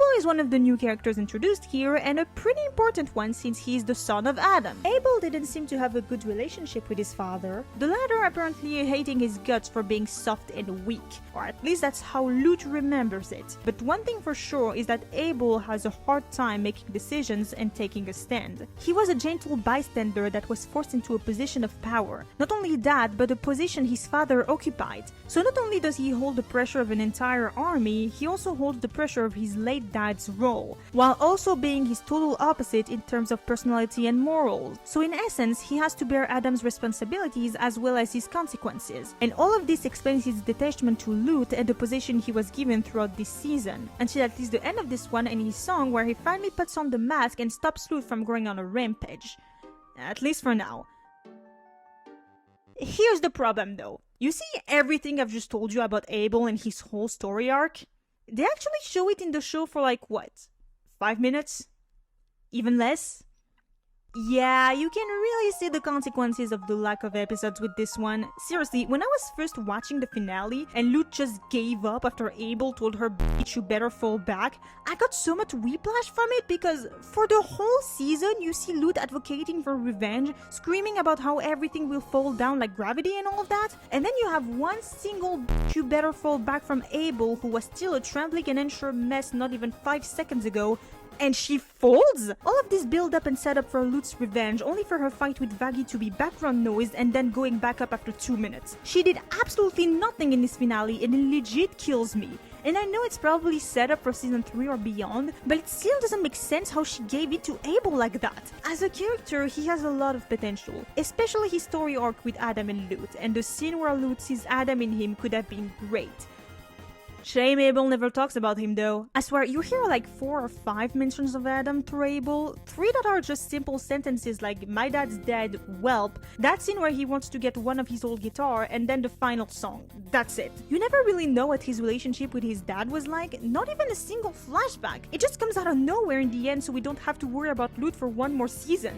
Abel is one of the new characters introduced here, and a pretty important one since he is the son of Adam. Abel didn't seem to have a good relationship with his father, the latter apparently hating his guts for being soft and weak, or at least that's how Lute remembers it. But one thing for sure is that Abel has a hard time making decisions and taking a stand. He was a gentle bystander that was forced into a position of power. Not only that, but a position his father occupied. So not only does he hold the pressure of an entire army, he also holds the pressure of his late dad's role, while also being his total opposite in terms of personality and morals. So in essence, he has to bear Adam's responsibilities as well as his consequences. And all of this explains his detachment to Lute and the position he was given throughout this season, until at least the end of this one and his song where he finally puts on the mask and stops Lute from going on a rampage. At least for now. Here's the problem though. You see everything I've just told you about Abel and his whole story arc? They actually show it in the show for like what? 5 minutes? Even less? Yeah, you can really see the consequences of the lack of episodes with this one. Seriously, when I was first watching the finale and Lute just gave up after Abel told her, "Bitch, you better fall back," I got so much whiplash from it because for the whole season you see Lute advocating for revenge, screaming about how everything will fall down like gravity and all of that, and then you have one single "Bitch, you better fall back" from Abel, who was still a trembling and unsure mess not even 5 seconds ago, and she folds? All of this build up and set up for Lute's revenge, only for her fight with Vaggie to be background noise and then going back up after 2 minutes. She did absolutely nothing in this finale and it legit kills me. And I know it's probably set up for season 3 or beyond, but it still doesn't make sense how she gave it to Abel like that. As a character, he has a lot of potential, especially his story arc with Adam and Lute, and the scene where Lute sees Adam in him could have been great. Shame Abel never talks about him though. I swear, you hear like 4 or 5 mentions of Adam through Abel, 3 that are just simple sentences like "my dad's dead, whelp," that scene where he wants to get one of his old guitar, and then the final song. That's it. You never really know what his relationship with his dad was like, not even a single flashback. It just comes out of nowhere in the end, so we don't have to worry about Lute for one more season.